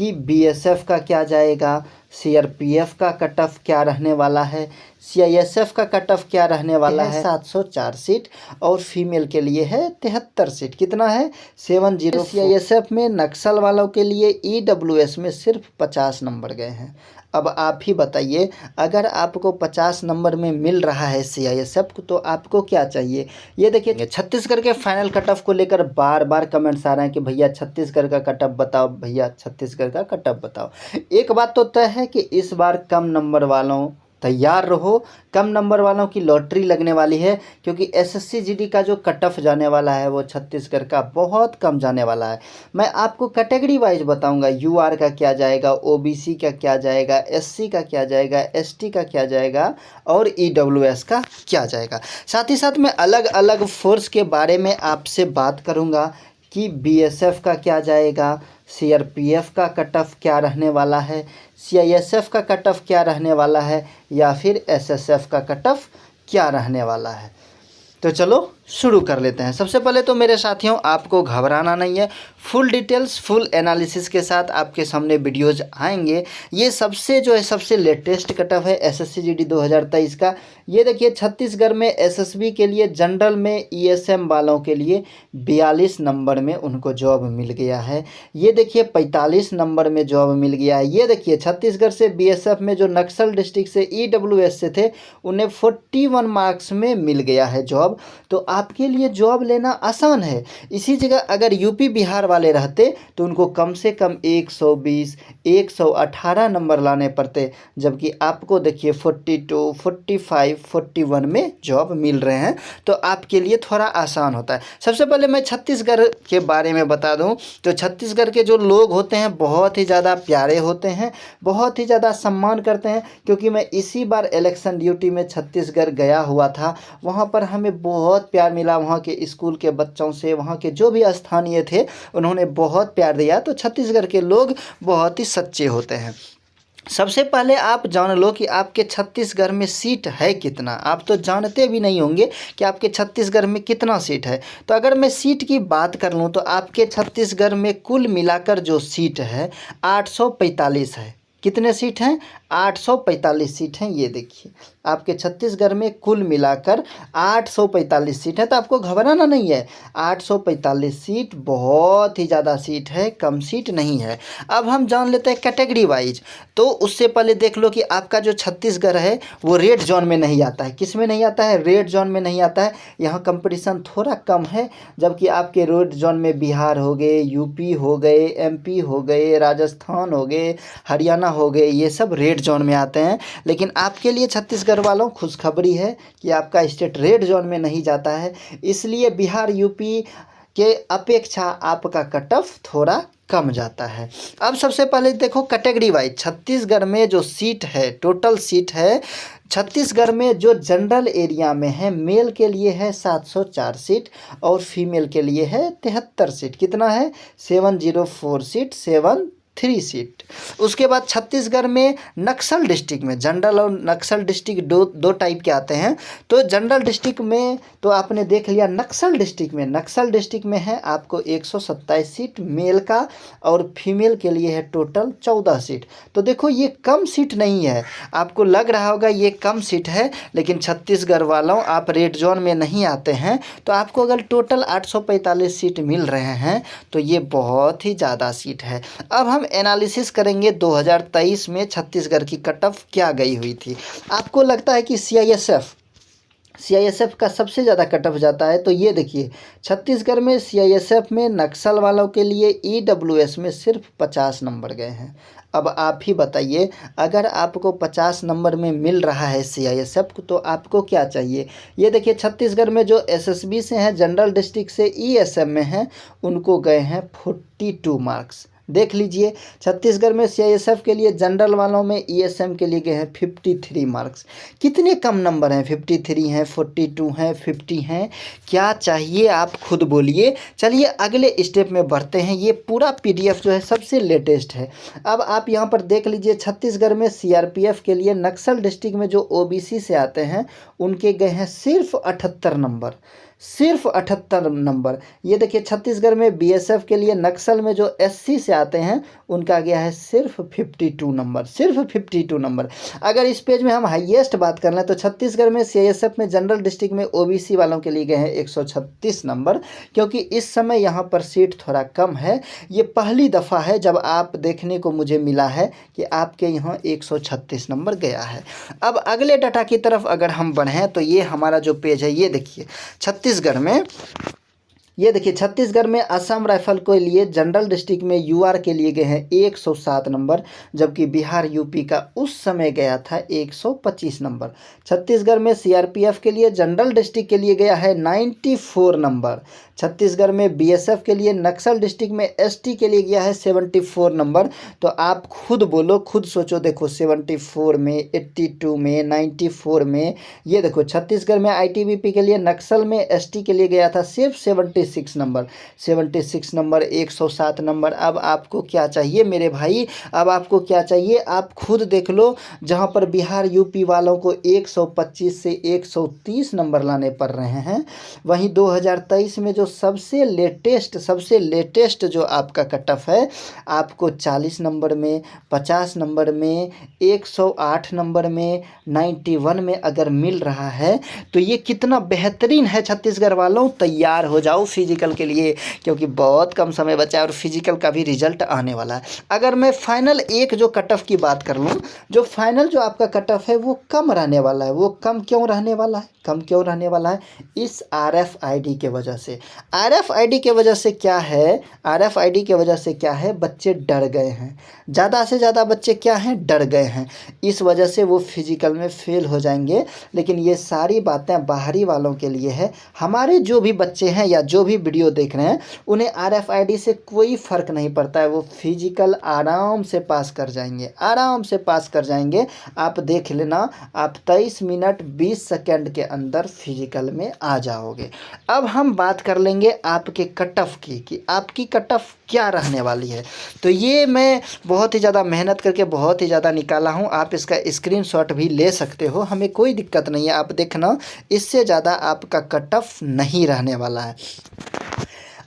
कि बीएसएफ का क्या जाएगा, सीआरपीएफ का कट ऑफ क्या रहने वाला है, सीआईएसएफ का कट ऑफ क्या रहने वाला है। 704 सीट और फीमेल के लिए है 73 सीट। कितना है 70। सीआईएसएफ में नक्सल वालों के लिए ईडब्ल्यूएस में सिर्फ 50 नंबर गए हैं। अब आप ही बताइए, अगर आपको 50 नंबर में मिल रहा है सीआईएसएफ को तो आपको क्या चाहिए। ये देखिए छत्तीसगढ़ के फाइनल कट ऑफ को लेकर बार बार कमेंट्स आ रहे हैं कि भैया छत्तीसगढ़ का कट ऑफ बताओ, भैया छत्तीसगढ़ का कट ऑफ बताओ। एक बात तो तय है कि इस बार कम नंबर वालों तैयार रहो, कम नंबर वालों की लॉटरी लगने वाली है, क्योंकि एसएससी जीडी का जो कट ऑफ जाने वाला है वो छत्तीसगढ़ का बहुत कम जाने वाला है। मैं आपको कैटेगरी वाइज बताऊंगा, यूआर का क्या जाएगा, ओबीसी का क्या जाएगा, एससी का क्या जाएगा, एसटी का क्या जाएगा और ईडब्ल्यूएस का क्या जाएगा। साथ ही साथ मैं अलग अलग फोर्स के बारे में आपसे बात करूँगा कि बीएसएफ का क्या जाएगा, सीआरपीएफ का कट ऑफ क्या रहने वाला है, सीआईएसएफ का कट ऑफ क्या रहने वाला है, या फिर एसएसएफ का कट ऑफ क्या रहने वाला है। तो चलो शुरू कर लेते हैं। सबसे पहले तो मेरे साथियों आपको घबराना नहीं है, फुल डिटेल्स फुल एनालिसिस के साथ आपके सामने वीडियोज आएंगे। ये सबसे लेटेस्ट कट ऑफ है एसएससी जीडी 2023 का। ये देखिए छत्तीसगढ़ में एसएसबी के लिए जनरल में ईएसएम वालों के लिए 42 नंबर में उनको जॉब मिल गया है। ये देखिए 45 नंबर में जॉब मिल गया है। ये देखिए छत्तीसगढ़ से बीएसएफ में जो नक्सल डिस्ट्रिक्ट से ईडब्ल्यूएस से थे उन्हें 41 मार्क्स में मिल गया है जॉब। तो आपके लिए जॉब लेना आसान है। इसी जगह अगर यूपी बिहार वाले रहते तो उनको कम से कम 120 118 नंबर लाने पड़ते, जबकि आपको देखिए 42 45 41 में जॉब मिल रहे हैं। तो आपके लिए थोड़ा आसान होता है। सबसे पहले मैं छत्तीसगढ़ के बारे में बता दूं तो छत्तीसगढ़ के जो लोग होते हैं बहुत ही ज़्यादा प्यारे होते हैं, बहुत ही ज़्यादा सम्मान करते हैं। क्योंकि मैं इसी बार इलेक्शन ड्यूटी में छत्तीसगढ़ गया हुआ था, वहाँ पर हमें बहुत प्यार मिला। वहाँ के स्कूल के बच्चों से, वहाँ के जो भी स्थानीय थे उन्होंने बहुत प्यार दिया। तो छत्तीसगढ़ के लोग बहुत ही सच्चे होते हैं। सबसे पहले आप जान लो कि आपके छत्तीसगढ़ में सीट है कितना। आप तो जानते भी नहीं होंगे कि आपके छत्तीसगढ़ में कितना सीट है। तो अगर मैं सीट की बात कर लूँ तो आपके छत्तीसगढ़ में कुल मिलाकर जो सीट है 845 है। कितने सीट हैं 845 सीट हैं। ये देखिए आपके छत्तीसगढ़ में कुल मिलाकर 845 सीट है। तो आपको घबराना नहीं है, 845 सीट बहुत ही ज़्यादा सीट है, कम सीट नहीं है। अब हम जान लेते हैं कैटेगरी वाइज। तो उससे पहले देख लो कि आपका जो छत्तीसगढ़ है वो रेड जोन में नहीं आता है। किस में नहीं आता है, रेड जोन में नहीं आता है। यहाँ कंपटीशन थोड़ा कम है, जबकि आपके रेड जोन में बिहार हो गए, यूपी हो गए, एमपी हो गए, राजस्थान हो गए, हरियाणा हो गए, ये सब रेड जोन में आते हैं। लेकिन आपके लिए छत्तीसगढ़ वालों खुशखबरी है कि आपका स्टेट रेड जोन में नहीं जाता है, इसलिए बिहार यूपी के अपेक्षा आपका कट ऑफ थोड़ा कम जाता है। अब सबसे पहले देखो कैटेगरी वाइज छत्तीसगढ़ में जो सीट है, टोटल सीट है छत्तीसगढ़ में जो जनरल एरिया में है, मेल के लिए है 704 सीट और फीमेल के लिए है 73 सीट। कितना है 704 सीट, 73 सीट। उसके बाद छत्तीसगढ़ में नक्सल डिस्ट्रिक्ट में, जनरल और नक्सल डिस्ट्रिक्ट दो टाइप के आते हैं। तो जनरल डिस्ट्रिक्ट में तो आपने देख लिया। नक्सल डिस्ट्रिक्ट में है आपको 127 सीट मेल का और फीमेल के लिए है टोटल 14 सीट। तो देखो ये कम सीट नहीं है, आपको लग रहा होगा ये कम सीट है, लेकिन छत्तीसगढ़ वालों आप रेड जोन में नहीं आते हैं। तो आपको अगर टोटल 845 सीट मिल रहे हैं तो ये बहुत ही ज़्यादा सीट है। अब हम एनालिसिस करेंगे 2023 में छत्तीसगढ़ की कट ऑफ क्या गई हुई थी। आपको लगता है कि सीआईएसएफ का सबसे ज़्यादा कट ऑफ जाता है। तो ये देखिए छत्तीसगढ़ में सीआईएसएफ में नक्सल वालों के लिए ईडब्ल्यूएस में सिर्फ 50 नंबर गए हैं। अब आप ही बताइए, अगर आपको 50 नंबर में मिल रहा है सीआईएसएफ तो आपको क्या चाहिए। ये देखिए छत्तीसगढ़ में जो एसएसबी से हैं, जनरल डिस्ट्रिक्ट से ईएसएम में हैं, उनको गए हैं 42 मार्क्स। देख लीजिए छत्तीसगढ़ में सीआईएसएफ के लिए जनरल वालों में ईएसएम के लिए गए हैं 53 मार्क्स। कितने कम नंबर हैं, 53 हैं, 42 हैं, 50 हैं। क्या चाहिए आप खुद बोलिए। चलिए अगले स्टेप में बढ़ते हैं। ये पूरा पीडीएफ जो है सबसे लेटेस्ट है। अब आप यहाँ पर देख लीजिए छत्तीसगढ़ में सीआरपीएफ के लिए नक्सल डिस्ट्रिक्ट में जो ओबीसी से आते हैं उनके गए हैं सिर्फ 78 नंबर, सिर्फ 78 नंबर। ये देखिए छत्तीसगढ़ में बीएसएफ के लिए नक्सल में जो एससी से आते हैं उनका गया है सिर्फ 52 नंबर, सिर्फ 52 नंबर। अगर इस पेज में हम हाईएस्ट बात कर लें तो छत्तीसगढ़ में CISF में जनरल डिस्ट्रिक्ट में OBC वालों के लिए गए हैं 136 नंबर, क्योंकि इस समय यहाँ पर सीट थोड़ा कम है। ये पहली दफ़ा है जब आप देखने को मुझे मिला है कि आपके यहाँ 136 नंबर गया है। अब अगले डाटा की तरफ अगर हम बढ़ें तो ये हमारा जो पेज है, ये देखिए छत्तीसगढ़ में, ये देखिए छत्तीसगढ़ में असम राइफल के लिए जनरल डिस्ट्रिक्ट में UR के लिए गए हैं 107 नंबर, जबकि बिहार UP का उस समय गया था 125 नंबर। छत्तीसगढ़ में CRPF के लिए जनरल डिस्ट्रिक्ट के लिए गया है 94 नंबर। छत्तीसगढ़ में BSF के लिए नक्सल डिस्ट्रिक्ट में ST के लिए गया है 74 नंबर। तो आप खुद बोलो, खुद सोचो, देखो 74 में, 82 में, 94 में, ये देखो छत्तीसगढ़ में ITBP के लिए नक्सल में ST के लिए गया था सिर्फ 76 नंबर, 76 नंबर, 107 नंबर। अब आपको क्या चाहिए मेरे भाई, अब आपको क्या चाहिए, आप खुद देख लो। जहां पर बिहार UP वालों को 125 से 130 नंबर लाने पड़ रहे हैं, वहीं 2023 में जो सबसे लेटेस्ट जो आपका कट ऑफ है, आपको 40 नंबर में, 50 नंबर में, 108 नंबर में, 91 में अगर मिल रहा है तो ये कितना बेहतरीन है। छत्तीसगढ़ वालों तैयार हो जाओ फिजिकल के लिए, क्योंकि बहुत कम समय बचा है और फिजिकल का भी रिजल्ट आने वाला है। अगर मैं फाइनल एक जो कट ऑफ की बात कर लूँ, जो फाइनल जो आपका कट ऑफ है वो कम रहने वाला है। वो कम क्यों रहने वाला है, कम क्यों रहने वाला है? इस RFID के वजह से। RFID के वजह से क्या है, RFID के वजह से क्या है, बच्चे डर गए हैं। ज़्यादा से ज़्यादा बच्चे क्या हैं, डर गए हैं। इस वजह से वो फिजिकल में फेल हो जाएंगे। लेकिन ये सारी बातें बाहरी वालों के लिए है। हमारे जो भी बच्चे हैं या जो भी वीडियो देख रहे हैं, उन्हें RFID से कोई फ़र्क नहीं पड़ता है। वो फिजिकल आराम से पास कर जाएंगे, आराम से पास कर जाएंगे। आप देख लेना, आप 23 मिनट 20 सेकंड के अंदर फिजिकल में आ जाओगे। अब हम बात कर लेंगे आपके कट ऑफ की, कि आपकी कट ऑफ क्या रहने वाली है। तो ये मैं बहुत ही ज़्यादा मेहनत करके बहुत ही ज़्यादा निकाला हूँ। आप इसका स्क्रीनशॉट भी ले सकते हो, हमें कोई दिक्कत नहीं है। आप देखना, इससे ज़्यादा आपका कट ऑफ नहीं रहने वाला है।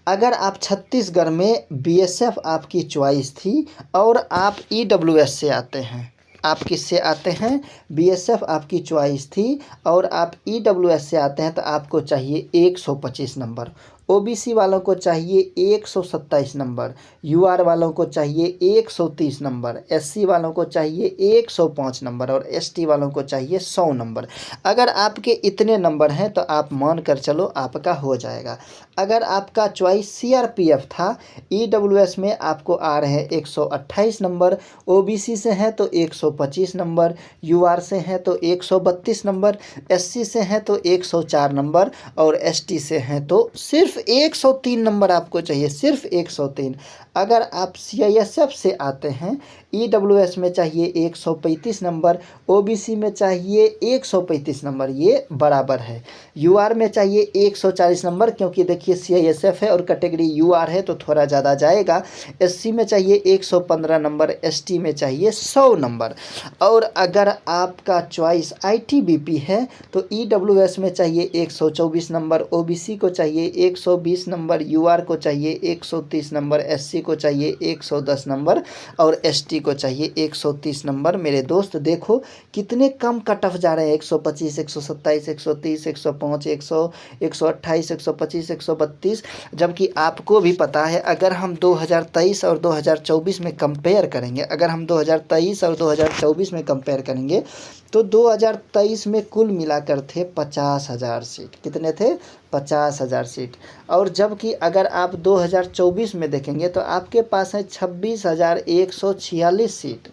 अगर आप छत्तीसगढ़ में BSF आपकी चॉइस थी और आप EWS से आते हैं, आप किससे आते हैं, BSF आपकी चॉइस थी और आप EWS से आते हैं, तो आपको चाहिए 125 नंबर। OBC वालों को चाहिए 127 नंबर, UR वालों को चाहिए 130 नंबर, SC वालों को चाहिए 105 नंबर और ST वालों को चाहिए 100 नंबर। अगर आपके इतने नंबर हैं तो आप मान कर चलो आपका हो जाएगा। अगर आपका चॉइस CRPF था, EWS में आपको आ रहे हैं 128 नंबर, OBC से हैं तो 125 नंबर, UR से हैं तो 132 नंबर, SC से हैं तो 104 नंबर और ST से हैं तो सिर्फ 103 नंबर आपको चाहिए, सिर्फ 103। अगर आप CISF से आते हैं, EWS में चाहिए 135 नंबर, OBC में चाहिए 135 नंबर, ये बराबर है। UR में चाहिए 140 नंबर, क्योंकि देखिए CISF है और कैटेगरी UR है तो थोड़ा ज़्यादा जाएगा। SC में चाहिए 115 नंबर, ST में चाहिए 100 नंबर। और अगर आपका चॉइस ITBP है तो EWS में चाहिए 124 नंबर, OBC को चाहिए 120 नंबर, UR को चाहिए 130 नंबर, SC को चाहिए 110 नंबर और ST को चाहिए 130 नंबर। मेरे दोस्त देखो कितने कम कट ऑफ जा रहे हैं, 125, 127, 130, 105, 100, 128, 125, 132। जबकि आपको भी पता है, अगर हम 2023 और 2024 में कंपेयर करेंगे, अगर हम 2023 और 2024 में कंपेयर करेंगे तो 2023 में कुल मिलाकर थे 50,000 सीट। कितने थे? 50,000 सीट। और जबकि अगर आप 2024 में देखेंगे तो आपके पास है 26,146 सीट,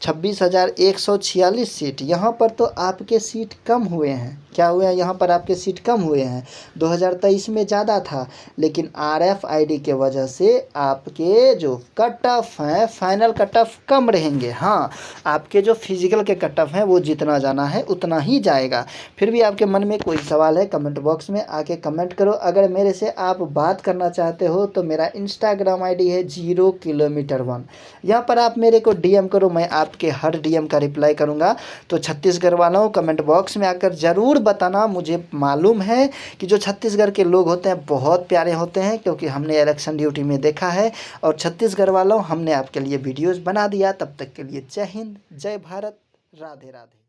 26,146 सीट। यहाँ पर तो आपके सीट कम हुए हैं। क्या हुए हैं? यहाँ पर आपके सीट कम हुए हैं। 2023 में ज़्यादा था, लेकिन RFID के वजह से आपके जो कट ऑफ हैं, फाइनल कट ऑफ कम रहेंगे। हाँ, आपके जो फिजिकल के कट ऑफ हैं वो जितना जाना है उतना ही जाएगा। फिर भी आपके मन में कोई सवाल है, कमेंट बॉक्स में आके कमेंट करो। अगर मेरे से आप बात करना चाहते हो तो मेरा इंस्टाग्राम आईडी है 0km1। यहाँ पर आप मेरे को डीएम करो, मैं आपके हर डीएम का रिप्लाई करूँगा। तो छत्तीसगढ़ वालों कमेंट बॉक्स में आकर ज़रूर बताना। मुझे मालूम है कि जो छत्तीसगढ़ के लोग होते हैं बहुत प्यारे होते हैं, क्योंकि हमने इलेक्शन ड्यूटी में देखा है। और छत्तीसगढ़ वालों हमने आपके लिए वीडियोज़ बना दिया। तब तक के लिए जय हिंद, जय भारत, राधे राधे।